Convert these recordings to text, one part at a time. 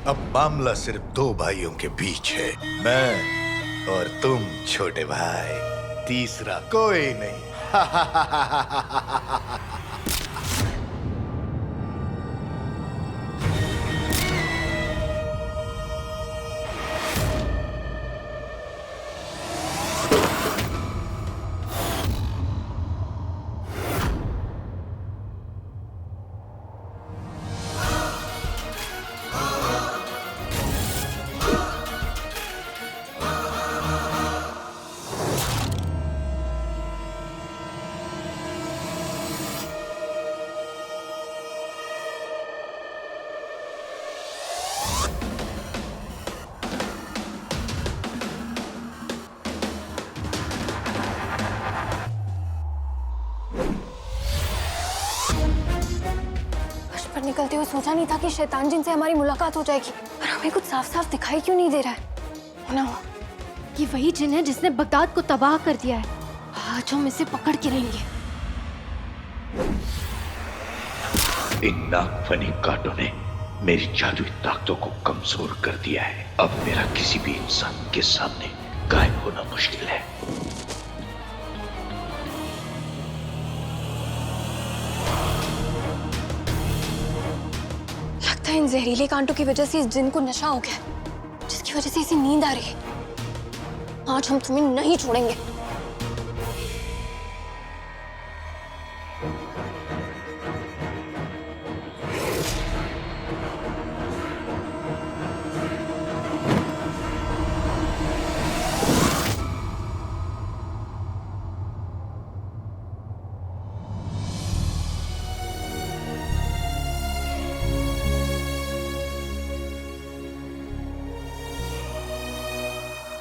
अब मामला सिर्फ दो भाइयों के बीच है, मैं और तुम छोटे भाई, तीसरा कोई नहीं। निकलते हुए सोचा नहीं था कि शैतान जिन से हमारी मुलाकात हो जाएगी, पर हमें कुछ साफ साफ दिखाई क्यों नहीं दे रहा है ना? ये वही जिन है जिसने बगदाद को तबाह कर दिया है। आज हम इसे पकड़ के रहेंगे। इन नागफनी कांटों ने मेरी जादुई ताकतों को कमजोर कर दिया है। अब मेरा किसी भी इंसान के सामने गायब होना मुश्किल है। इन जहरीले कांटों की वजह से इस जिन को नशा हो गया, जिसकी वजह से इसे नींद आ रही है। आज हम तुम्हें नहीं छोड़ेंगे।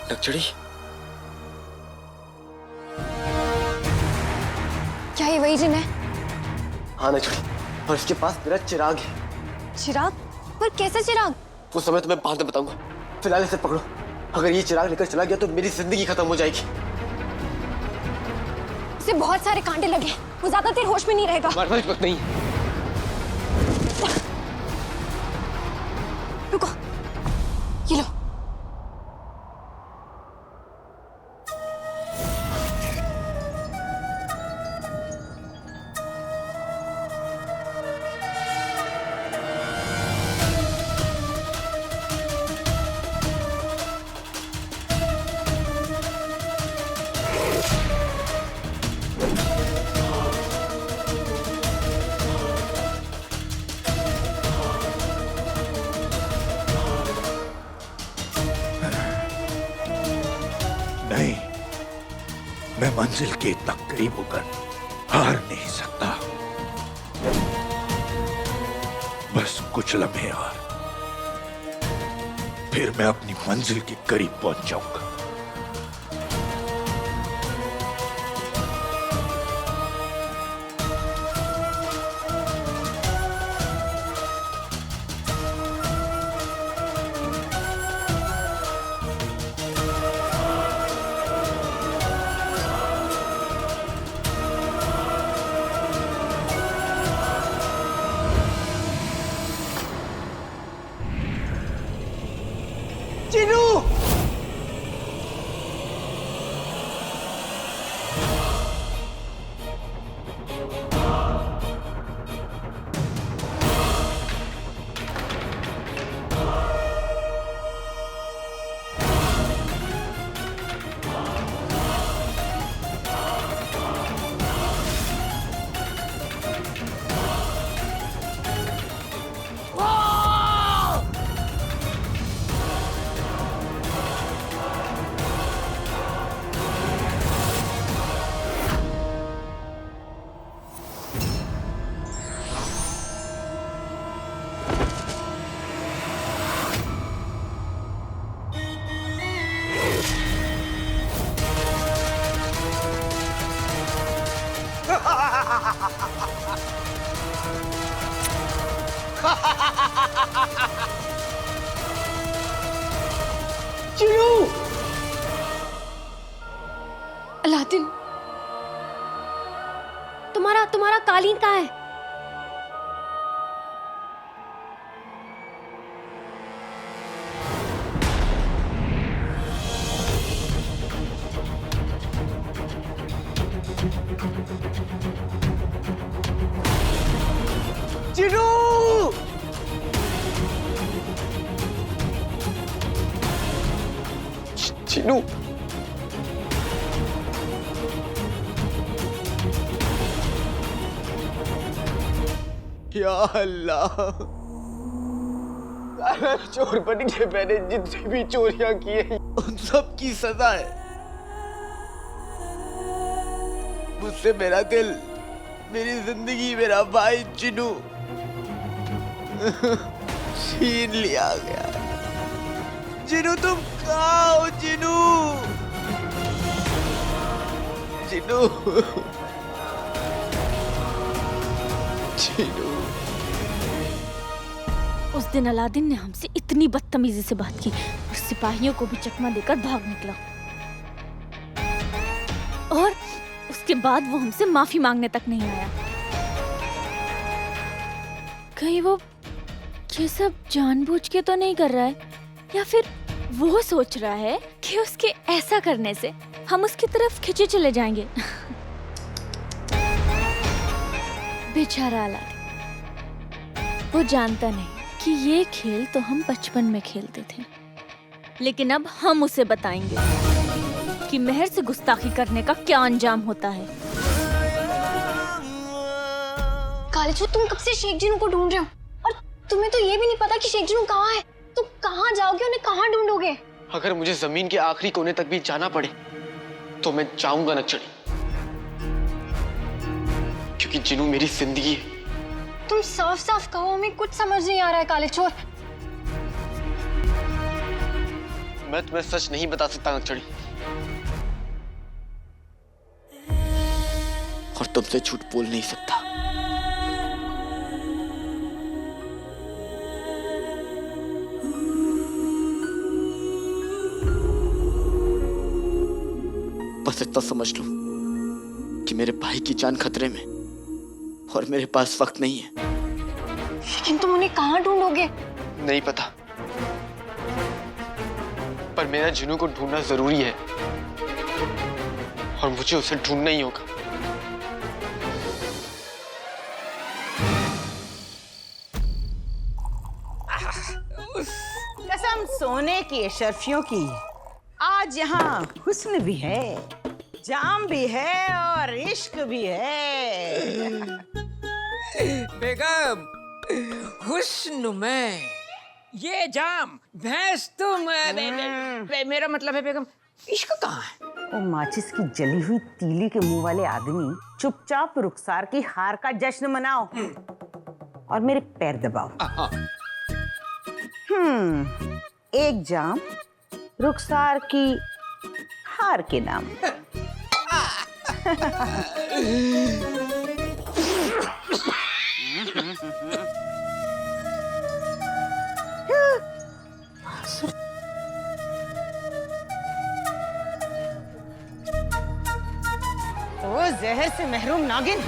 नक्चड़ी, क्या ये वही जिन है? हाँ नक्चड़ी, और इसके पास मेरा चिराग है। चिराग? पर कैसे चिराग? उस समय तुम्हें बाद में बताऊंगा। फिलहाल इसे पकड़ो। अगर ये चिराग लेकर चला गया तो मेरी जिंदगी खत्म हो जाएगी। इसे बहुत सारे कांटे लगे, वो ज्यादा देर होश में नहीं रहेगा। हमारे पास वक्त नहीं है। रुको, ये लो। नहीं, मैं मंजिल के इतना करीब होकर हार नहीं सकता। बस कुछ लम्हे और फिर मैं अपनी मंजिल के करीब पहुंच जाऊंगा। चिरू! अलादीन, तुम्हारा कालीन कहाँ है? चिनू, या अल्लाह, चोर बन के मैंने जितनी भी चोरियां की है उन सब की सजा है। मुझसे मेरा दिल, मेरी जिंदगी, मेरा भाई चिनू छीन लिया गया। चिनू तुम कहाँ हो? चिनू, चिनू, चिनू। उस दिन अलादीन ने हमसे इतनी बदतमीजी से बात की और सिपाहियों को भी चकमा देकर भाग निकला। और उसके बाद वो हमसे माफी मांगने तक नहीं आया। कहीं वो ये सब जानबूझ के तो नहीं कर रहा है, या फिर वो सोच रहा है कि उसके ऐसा करने से हम उसकी तरफ खिंचे चले जाएंगे। बेचारा अलादीन, वो जानता नहीं कि ये खेल तो हम बचपन में खेलते थे, लेकिन अब हम उसे बताएंगे कि मेहर से गुस्ताखी करने का क्या अंजाम होता है। कालीचूत, तुम कब से शेख जिनू को ढूंढ रहे हो और तुम्हें तो ये भी नहीं पता कि शेख जिनू कहाँ है। तुम कहाँ जाओगे, उन्हें कहाँ ढूंढोगे? अगर मुझे जमीन के आखिरी कोने तक भी जाना पड़े तो मैं जाऊंगा नक्चड़ी, क्योंकि जिनू मेरी जिंदगी है। तुम साफ साफ कहो, हमें कुछ समझ नहीं आ रहा है कालीचोर। मैं तुम्हें सच नहीं बता सकता नक्चड़ी, और तुमसे झूठ बोल नहीं सकता। बस इतना समझ लो कि मेरे भाई की जान खतरे में और मेरे पास वक्त नहीं है। लेकिन तुम उन्हें कहाँ ढूंढोगे? नहीं पता, पर मेरा जिनू को ढूंढना जरूरी है और मुझे उसे ढूंढना ही होगा। कसम सोने की अशरफियों की, आज यहाँ हुस्न भी है, जाम भी है और इश्क भी है। बेगम, हुस्न में ये जाम, भैंस तुम, मेरा मतलब है बेगम, इश्क कहाँ है? वो माचिस की जली हुई तीली के मुंह वाले आदमी, चुपचाप रुखसार की हार का जश्न मनाओ और मेरे पैर दबाओ। एक जाम रुखसार की हार के नाम। ओ जहर से महरूम नागिन,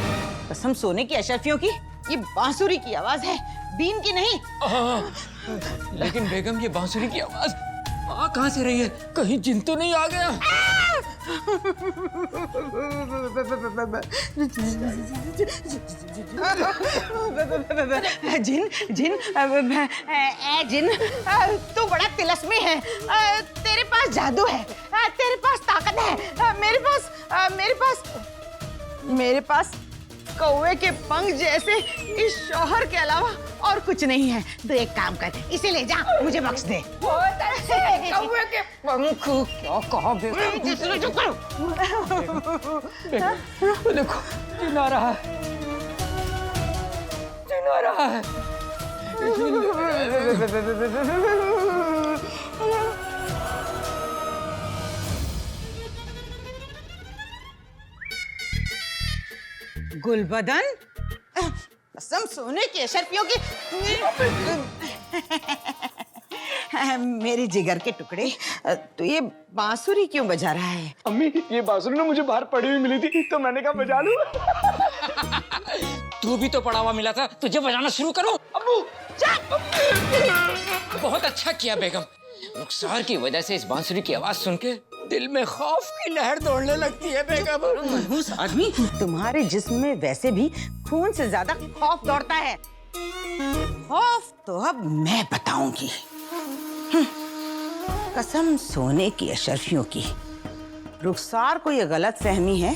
कसम सोने की अशरफियों की, ये बांसुरी की आवाज है, बीन की नहीं। लेकिन बेगम, ये बांसुरी की आवाज आ कहाँ से रही है? कहीं जिन तो नहीं आ गया? जिन जिन ए जिन, तू बड़ा तिलस्मी है। तेरे पास जादू है, तेरे पास ताकत है। मेरे पास कौवे के पंख जैसे इस शौहर के अलावा और कुछ नहीं है। तो एक काम कर, इसे ले जा, मुझे बख्श दे। कौवे के पंख क्या कहा बेगम? देखो, जिन आ रहा है, जिन आ रहा है। गुलबदन, कसम सोने की अशरफियों की, मेरी जिगर के टुकड़े, तो ये बांसुरी क्यों बजा रहा है? अम्मी, ये बांसुरी ना मुझे बाहर पड़ी हुई मिली थी, तो मैंने कहा बजा लूं। तू भी तो पड़ा हुआ मिला था, तुझे बजाना शुरू करो। अब्बू, बहुत अच्छा किया बेगम। रुखसार की वजह से इस बांसुरी की आवाज सुन के दिल में खौफ की लहर दौड़ने लगती है बेगम। मनहूस आदमी, तुम्हारे जिस्म में वैसे भी खून से ज्यादा खौफ दौड़ता है। खौफ तो अब मैं बताऊंगी। कसम सोने की अशरफियों की, रुखसार को यह गलत फहमी है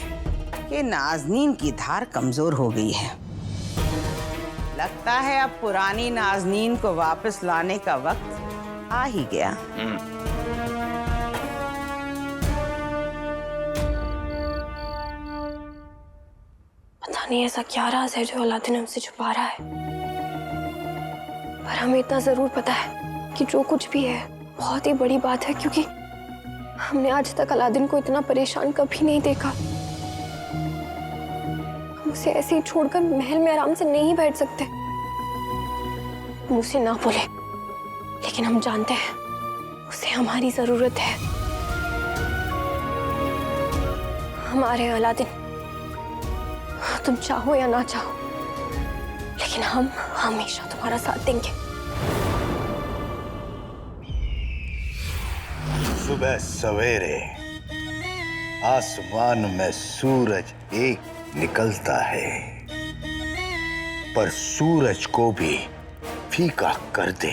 कि नाजनीन की धार कमजोर हो गई है। लगता है अब पुरानी नाजनीन को वापस लाने का वक्त आ ही गया। पता नहीं ऐसा क्या राज है जो अलादीन हमसे छुपा रहा है, पर हमें इतना जरूर पता है कि जो कुछ भी है बहुत ही बड़ी बात है, क्योंकि हमने आज तक अलादीन को इतना परेशान कभी नहीं देखा। हम उसे ऐसे ही छोड़कर महल में आराम से नहीं बैठ सकते। हम उसे ना बोले, लेकिन हम जानते हैं उसे हमारी जरूरत है। हमारे अलादीन, तुम चाहो या ना चाहो, लेकिन हम हमेशा तुम्हारा साथ देंगे। सुबह सवेरे आसमान में सूरज एक निकलता है, पर सूरज को भी फीका कर दे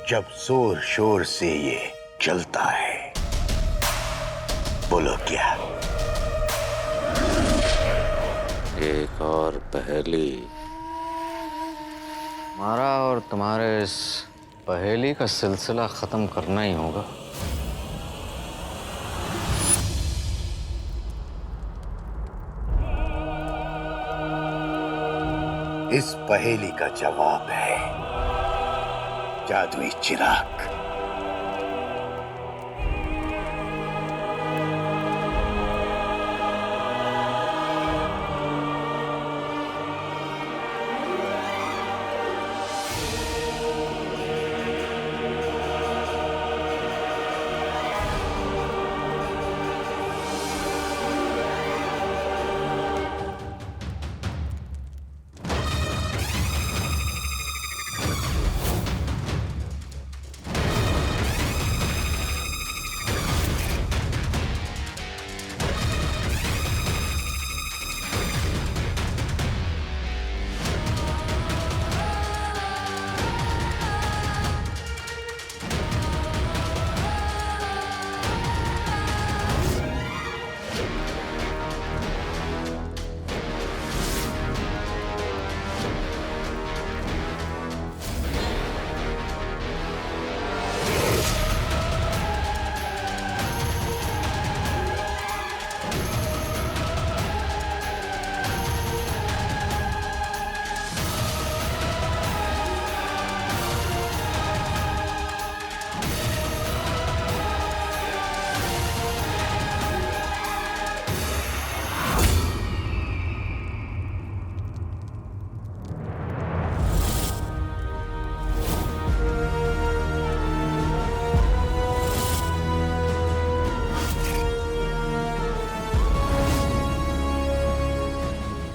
जब जोर शोर से ये जलता है। बोलो क्या? एक और पहेली। हमारा और तुम्हारे इस पहेली का सिलसिला खत्म करना ही होगा। इस पहेली का जवाब है जादुई चिराग।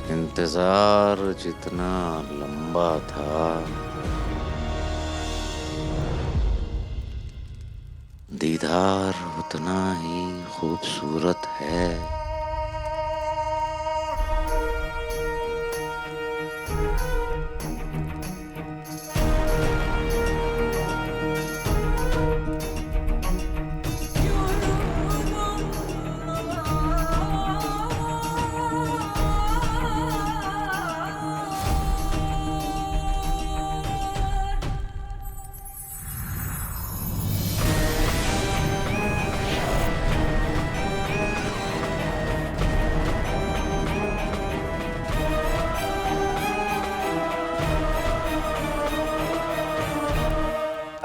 इंतजार जितना लंबा था, दीदार उतना ही खूबसूरत है।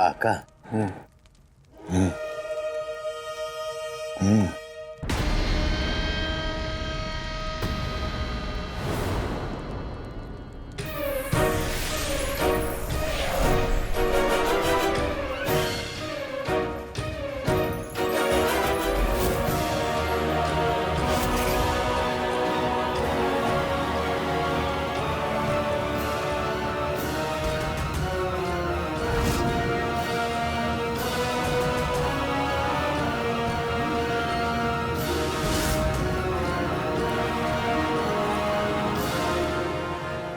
आका।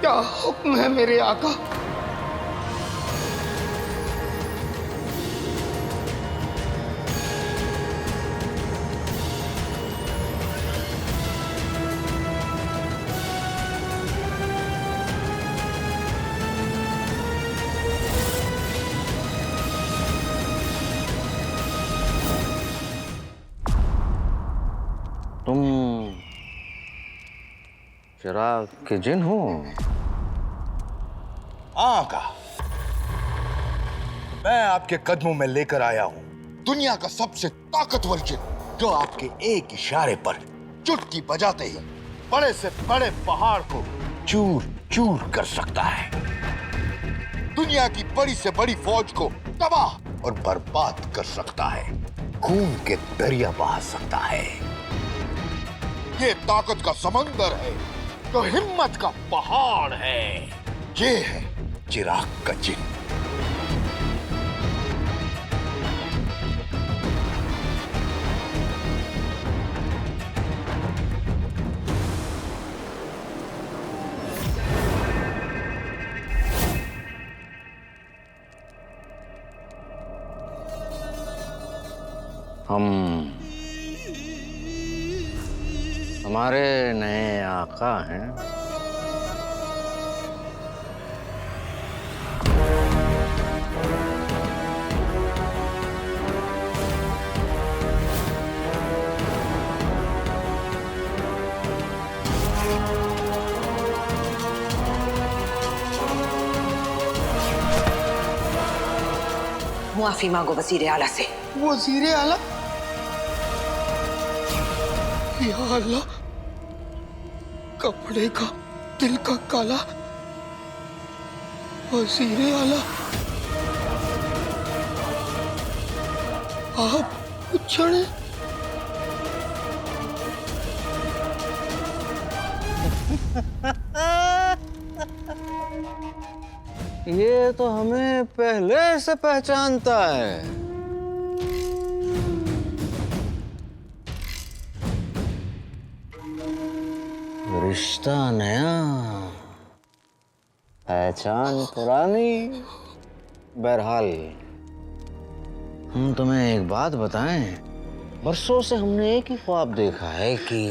क्या हुक्म है मेरे आका? चिराग के जिन हूँ। हाँ का मैं आपके कदमों में लेकर आया हूँ दुनिया का सबसे ताकतवर जिन, जो आपके एक इशारे पर चुटकी बजाते ही बड़े से बड़े पहाड़ को चूर चूर कर सकता है, दुनिया की बड़ी से बड़ी फौज को तबाह और बर्बाद कर सकता है, खून के दरिया बहा सकता है। ये ताकत का समंदर है, तो हिम्मत का पहाड़ है। ये है चिराग का जिन। हमारे नए आका हैं। मुआफी मांगो वजीर आला से। वजीर आला? या अल्लाह, कपड़े का दिल का काला वजीर आला, आप उछड़े। ये तो हमें पहले से पहचानता है। रिश्ता नया, पहचान पुरानी। बहरहाल हम तुम्हें एक बात बताएं, बरसों से हमने एक ही ख्वाब देखा है कि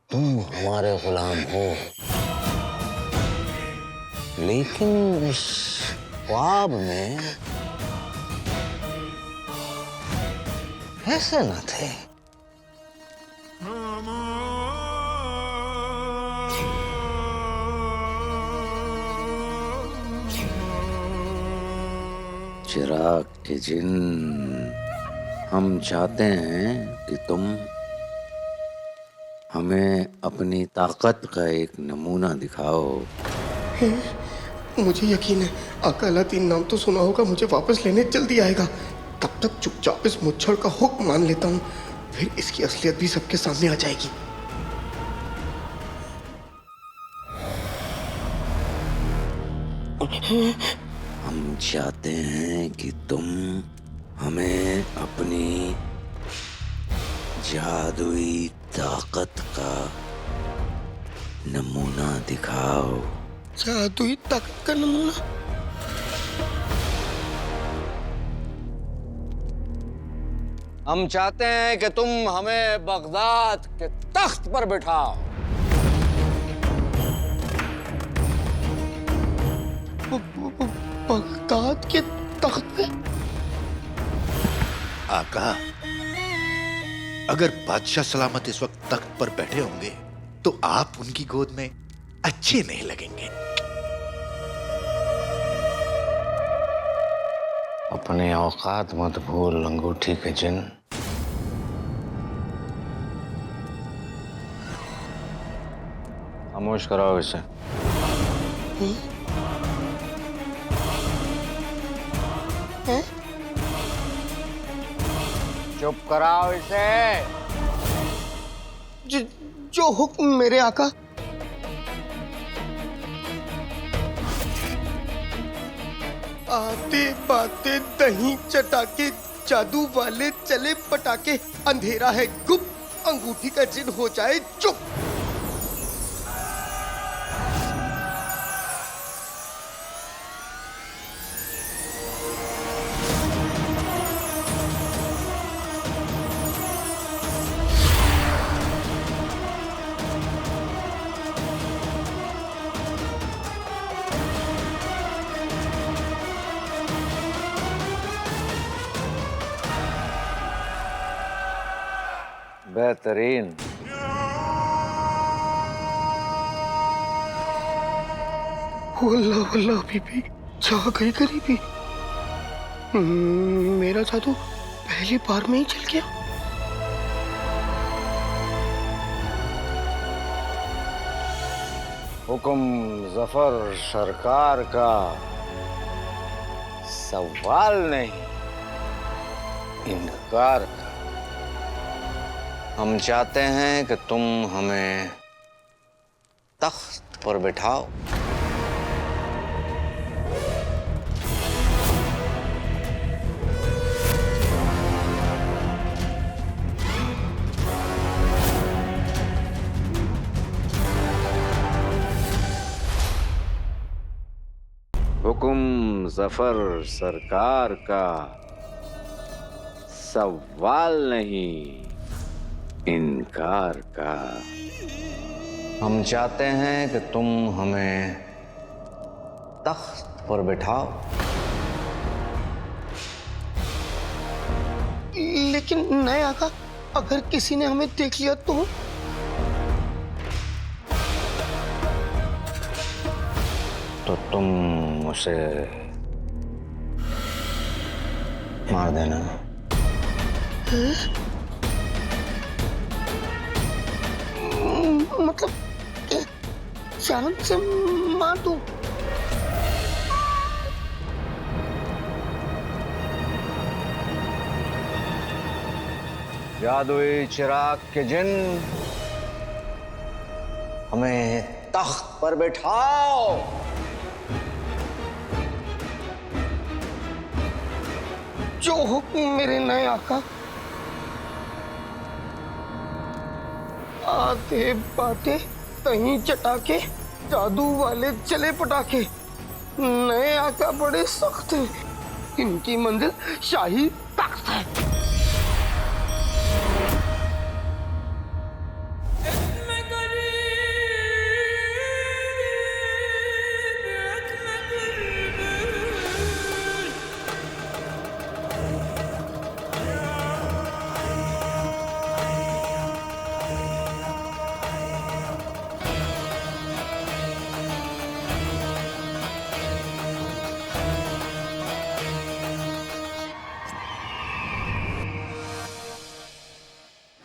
तुम हमारे गुलाम हो, लेकिन इस ख्वाब में ऐसे न थे। चिराग के जिन, हम चाहते हैं कि तुम हमें अपनी ताकत का एक नमूना दिखाओ। मुझे यकीन है आका अलादीन नाम तो सुना होगा, मुझे वापस लेने जल्दी आएगा। तब तक चुपचाप इस मुच्छड़ का हुक्म मान लेता हूँ, फिर इसकी असलियत भी सबके सामने आ जाएगी। हम चाहते हैं कि तुम हमें अपनी जादुई ताकत का नमूना दिखाओ। जादुई ताकत का नमूना? हम चाहते हैं कि तुम हमें बगदाद के तख्त पर बिठाओ। बगदाद के तख्त पे? आका, अगर बादशाह सलामत इस वक्त तख्त पर बैठे होंगे तो आप उनकी गोद में अच्छे नहीं लगेंगे। अपने औकात मत भूल अंगूठी के जिन। खामोश कराओ इसे। चुप कराओ इसे। जो हुक्म मेरे आका। आते बाते दही चटाके, जादू वाले चले पटाके, अंधेरा है गुप, अंगूठी का जिन हो जाए चुप। बेहतरीन। वल्ला वल्ला बीबी जा गई गरीबी। मेरा जादू पहली बार में ही चल गया। हुक्म जफर सरकार का, सवाल नहीं इनकार का। हम चाहते हैं कि तुम हमें तख्त पर बिठाओ। हुक्म जफर सरकार का, सवाल नहीं इनकार का। हम चाहते हैं कि तुम हमें तख्त पर बिठाओ। लेकिन नए आका, अगर किसी ने हमें देख लिया तो? तो तुम उसे मार देना। मतलब जान से मार दूं? जादुई चिराग के जिन, हमें तख्त पर बैठाओ। जो हुक्म मेरे नए आका। आते बातें तहीं चटाके, जादू वाले चले पटाके। नए आका बड़े सख्त हैं, इनकी मंजिल शाही तख्त है।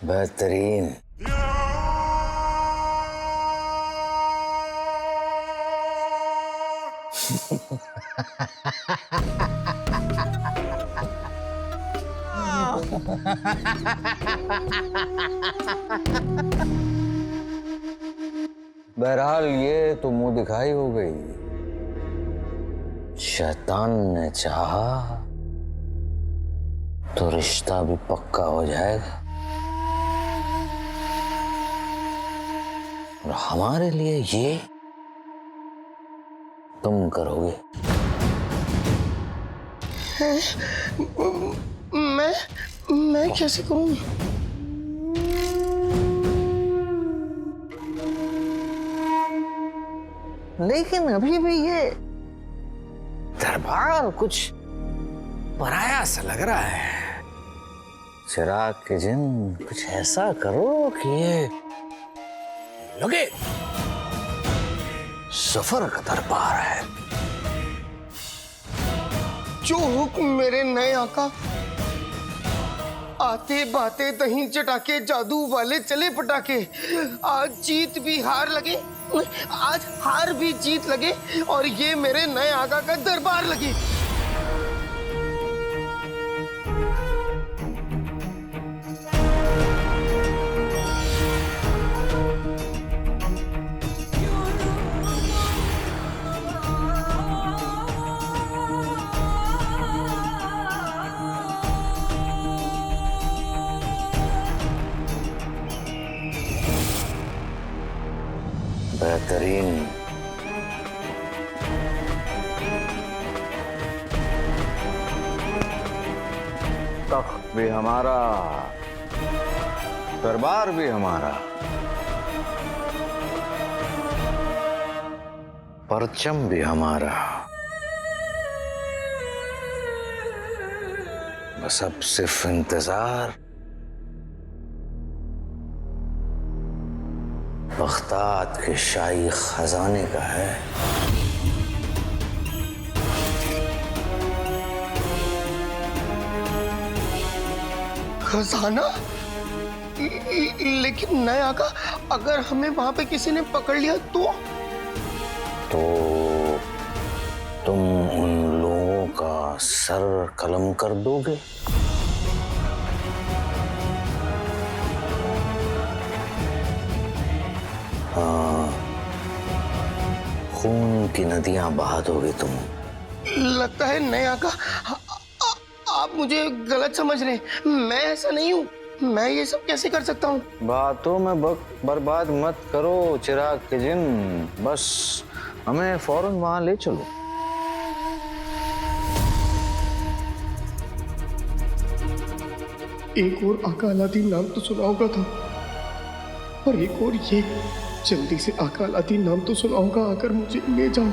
बेहतरीन। बहरहाल ये तो मुंह दिखाई हो गई। शैतान ने चाहा तो रिश्ता भी पक्का हो जाएगा और हमारे लिए ये तुम करोगे। मैं कैसे करूं? लेकिन अभी भी ये दरबार कुछ पराया सा लग रहा है। चिराग के जिन, कुछ ऐसा करो कि ये लगे सफर का दरबार है। जो हुक्म मेरे नए आका। आते बातें दही चटाके, जादू वाले चले पटाके। आज जीत भी हार लगे, आज हार भी जीत लगे और ये मेरे नए आका का दरबार लगे। बेहतरीन। तख्त भी हमारा, दरबार भी हमारा, परचम भी हमारा। बस अब सिर्फ इंतजार बगदाद के शाही खजाने का है। खजाना? लेकिन नए आका, अगर हमें वहां पे किसी ने पकड़ लिया तो तुम उन लोगों का सर कलम कर दोगे? हाँ, खून की नदियां बहा दोगे तुम। लगता है नए आका आप मुझे गलत समझ रहे हैं। मैं ऐसा नहीं हूँ। मैं ये सब कैसे कर सकता हूँ? बातों में वक्त बर्बाद मत करो चिराग के जिन, बस हमें फौरन वहां ले चलो। एक और आका अलादीन नाम तो सुना होगा था, और एक और ये जल्दी से आका अलादीन नाम तो सुना होगा, आकर मुझे ले जाओ,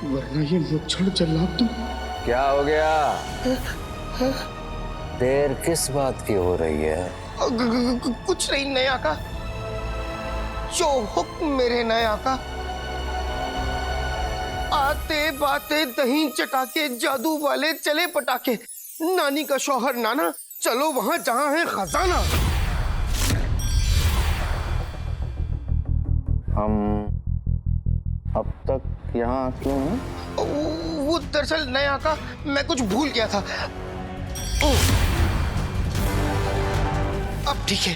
वरना ये मुच्छड़ जल्लाद तुम। क्या हो गया? देर किस बात की हो रही है? कुछ नहीं नए आका, जो हुक्म मेरे नए आका। आते बाते दही चटाके, जादू वाले चले पटाके, नानी का शौहर नाना, चलो वहां जहां है खजाना। हम अब तक यहाँ क्यों हैं? वो दरअसल नए आका मैं कुछ भूल गया था। अब ठीक है।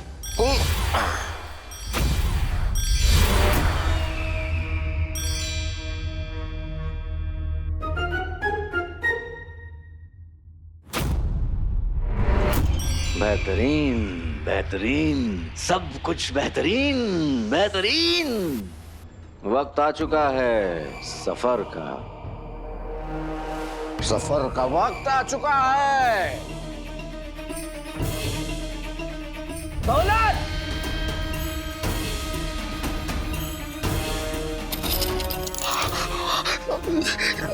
बेहतरीन, बेहतरीन, सब कुछ बेहतरीन, बेहतरीन। वक्त आ चुका है सफर का। सफर का वक्त आ चुका है। दौलत!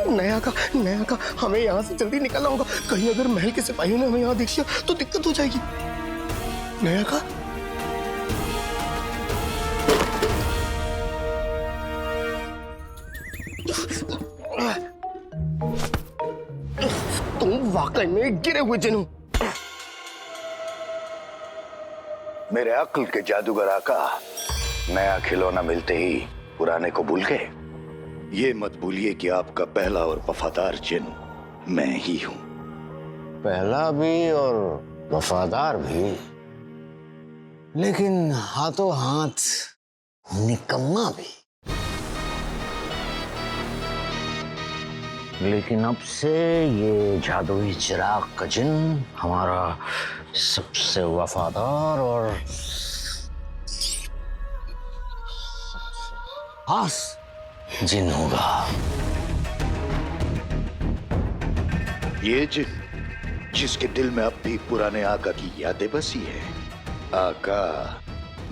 नया का हमें यहाँ से जल्दी निकलना होगा। कहीं अगर महल के सिपाहियों ने हमें यहाँ देख लिया तो दिक्कत हो जाएगी। नया का तुम वाकई में गिरे हुए जिन हो। मेरे अक्ल के जादूगर आका, नया खिलौना मिलते ही पुराने को भूल गए। ये मत भूलिए कि आपका पहला और वफादार जिन मैं ही हूं। पहला भी और वफादार भी, लेकिन हाथों हाथ निकम्मा भी। लेकिन अब से ये जादुई चिराग का जिन हमारा सबसे वफादार और खास जिन होगा। ये जिन जिसके दिल में अब भी पुराने आका की यादें बसी है। आका,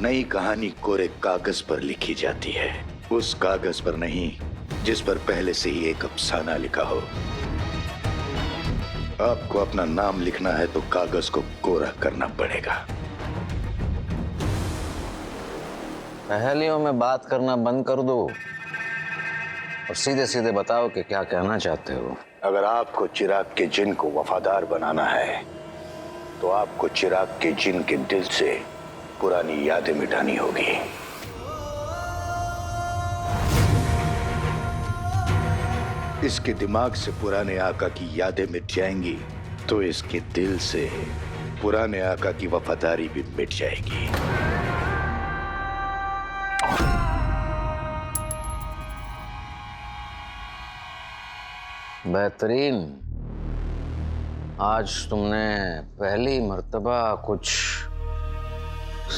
नई कहानी कोरे कागज पर लिखी जाती है, उस कागज पर नहीं जिस पर पहले से ही एक अफसाना लिखा हो। आपको अपना नाम लिखना है तो कागज को कोरा करना पड़ेगा। पहेलियों में बात करना बंद कर दो और सीधे सीधे बताओ कि क्या कहना चाहते हो। अगर आपको चिराग के जिन को वफादार बनाना है तो आपको चिराग के जिन के दिल से पुरानी यादें मिटानी होगी। इसके दिमाग से पुराने आका की यादें मिट जाएंगी तो इसके दिल से पुराने आका की वफादारी भी मिट जाएगी। बेहतरीन, आज तुमने पहली मर्तबा कुछ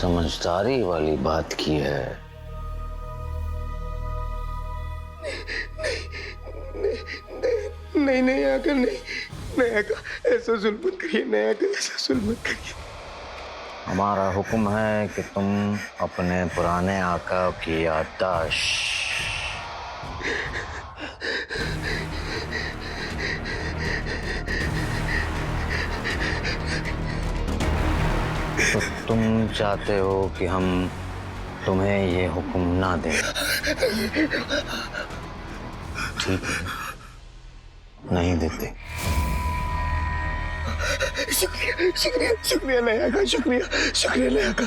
समझदारी वाली बात की है। नहीं आका, नहीं आका, ऐसा जुल्म मत करिए। नहीं आका, ऐसा जुल्म मत करिए। हमारा हुक्म है कि तुम अपने पुराने आका की याददाश्त तो तुम चाहते हो कि हम तुम्हें ये हुक्म ना दें? ठीक है, नहीं देते। शुक्रिया शुक्रिया शुक्रिया नया का, शुक्रिया शुक्रिया नया का।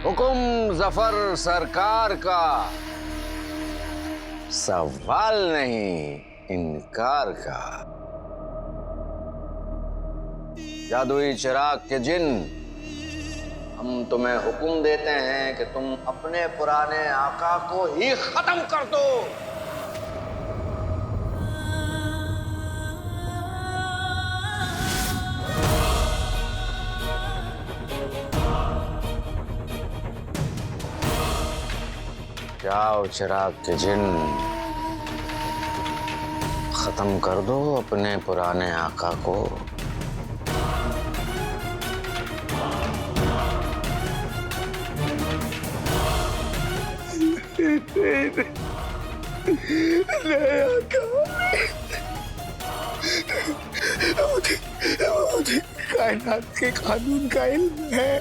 हुकुम जफर सरकार का, सवाल नहीं इनकार का। जादुई चिराग के जिन, हम तुम्हें हुक्म देते हैं कि तुम अपने पुराने आका को ही खत्म कर दो। जाओ चिराग के जिन, खत्म कर दो अपने पुराने आका को। मुझे कायनात के कानून का इल्म है।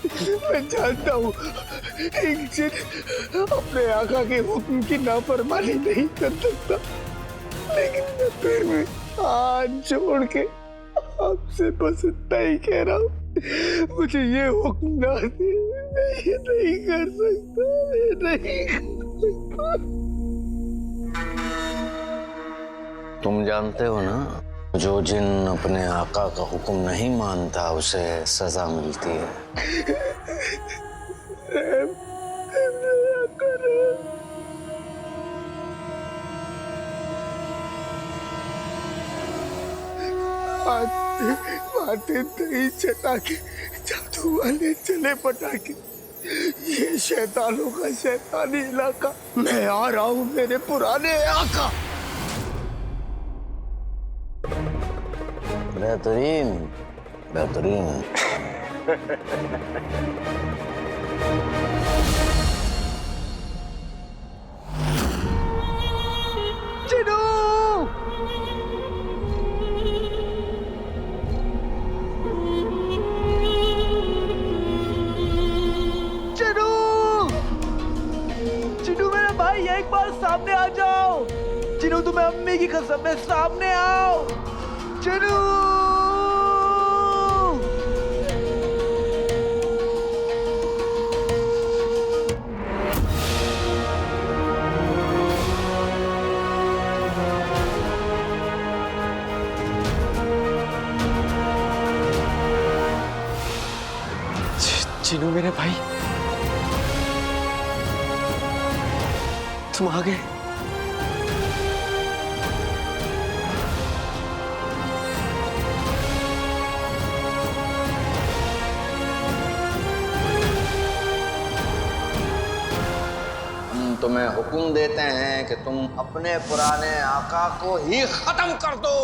मैं जानता हूँ एक जिन अपने आका के हुक्म की नाफरमानी नहीं कर सकता, लेकिन मैं फिर भी हाथ जोड़ के आपसे बस इतना ही कह रहा हूँ, मुझे ये हुक्म ना दे, मैं ये नहीं कर सकता, मैं नहीं कर सकता। तुम जानते हो ना, जो जिन अपने आका का हुक्म नहीं मानता उसे सजा मिलती है। बातें दही चटा के जादू वाले चले पटाके, ये शैतानों का शैतानी इलाका। मैं आ रहा हूँ मेरे पुराने आका। बेहतरीन बेहतरीन। चिनू! चिनू! चिनू मेरा भाई, एक बार सामने आ जाओ। चिनू तुम्हें अम्मी की कसम है, सामने आओ। चिनू! चिनू मेरे भाई, तुम आ गए। तुम्हें हुक्म देते हैं कि तुम अपने पुराने आका को ही खत्म कर दो।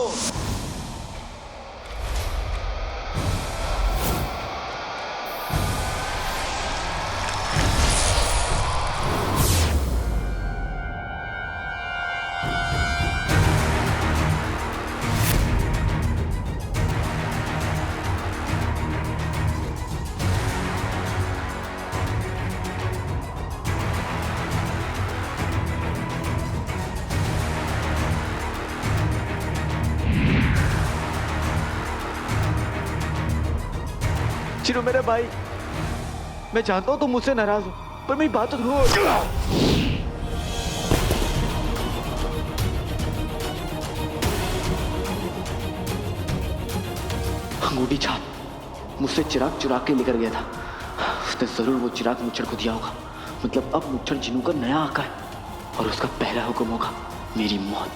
चिनू मेरे भाई, मैं जानता हूँ तुम मुझसे नाराज हो, पर मेरी बात तो सुनो। अंगूठी छाप मुझसे चिराग चुरा के लेकर गया था। उसने जरूर वो चिराग मुच्छर को दिया होगा। मतलब अब मुच्छर चिनू का नया आका है और उसका पहला हुक्म होगा मेरी मौत।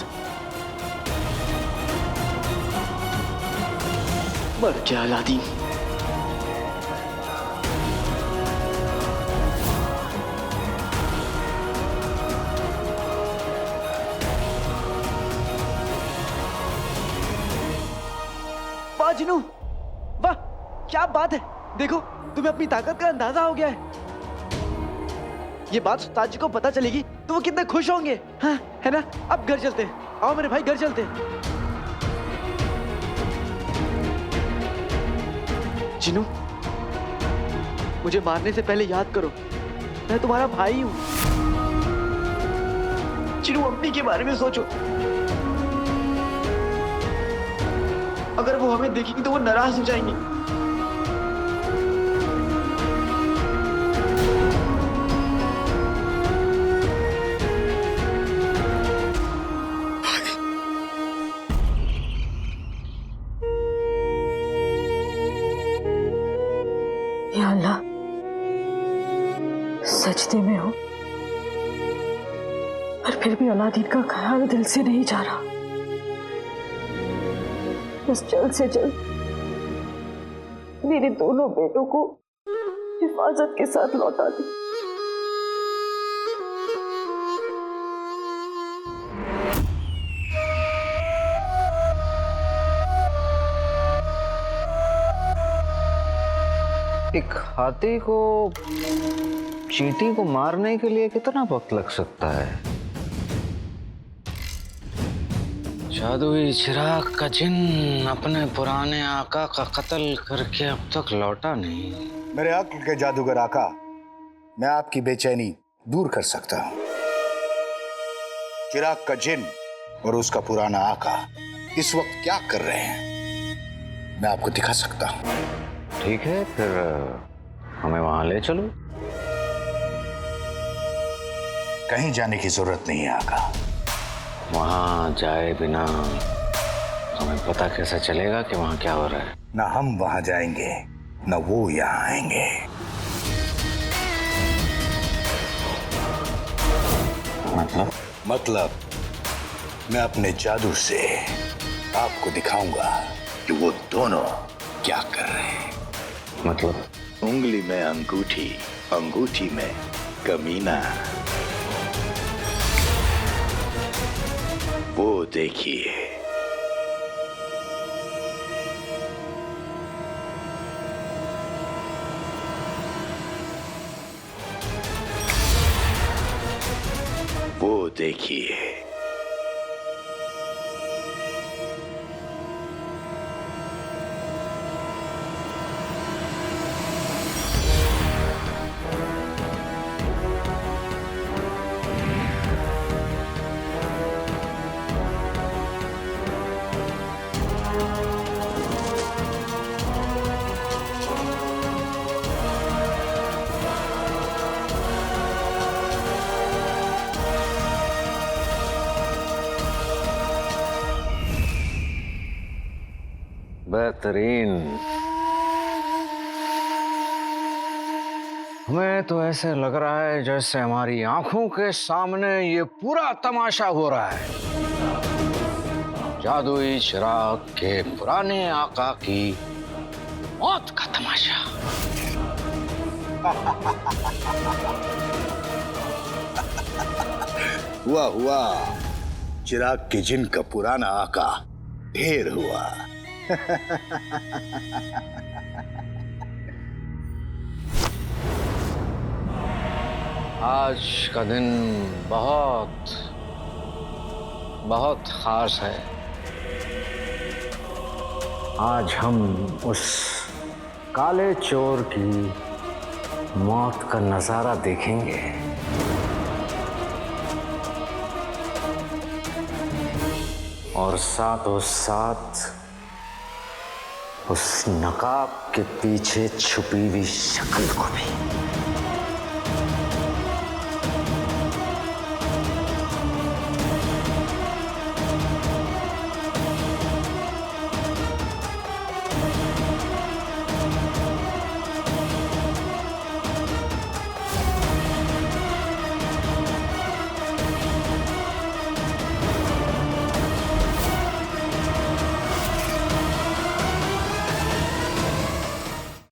मर गया अलादीन। वाह जिनू, वाह क्या बात है। देखो तुम्हें अपनी ताकत का अंदाजा हो गया है। ये बात उस्ताद जी को पता चलेगी तो वो कितने खुश होंगे, हाँ है ना। अब घर चलते हैं, आओ मेरे भाई घर चलते हैं। जिनू, मुझे मारने से पहले याद करो मैं तुम्हारा भाई हूं। जिनू, अम्मी के बारे में सोचो। अगर वो हमें देखेंगी तो वो नाराज हो जाएंगी। या अल्लाह, सजदे में हूं पर फिर भी अलादीन का ख्याल दिल से नहीं जा रहा। बस जल्द से जल्द मेरे दोनों बेटों को हिफाजत के साथ लौटा दे। एक हाथी को चींटी को मारने के लिए कितना वक्त लग सकता है? जादुई चिराग का जिन अपने पुराने आका का कत्ल करके अब तक लौटा नहीं। मेरे अक्ल के जादूगर आका, मैं आपकी बेचैनी दूर कर सकता हूं। चिराग का जिन और उसका पुराना आका इस वक्त क्या कर रहे हैं, मैं आपको दिखा सकता हूं। ठीक है, फिर हमें वहां ले चलो। कहीं जाने की जरूरत नहीं है आका। वहां जाए बिना हमें पता कैसे चलेगा कि वहां क्या हो रहा है? ना हम वहां जाएंगे, ना वो यहाँ आएंगे। मतलब मैं अपने जादू से आपको दिखाऊंगा कि वो दोनों क्या कर रहे हैं। मतलब उंगली में अंगूठी, अंगूठी में कमीना। वो देखिए। वो देखिए। बेहतरीन। हमें तो ऐसे लग रहा है जैसे हमारी आंखों के सामने ये पूरा तमाशा हो रहा है। जादुई चिराग के पुराने आका की मौत का तमाशा। हुआ चिराग के जिन का पुराना आका ढेर हुआ। आज का दिन बहुत बहुत खास है। आज हम उस काले चोर की मौत का नजारा देखेंगे। और साथों साथ उस नकाब के पीछे छुपी हुई शक्ल को भी।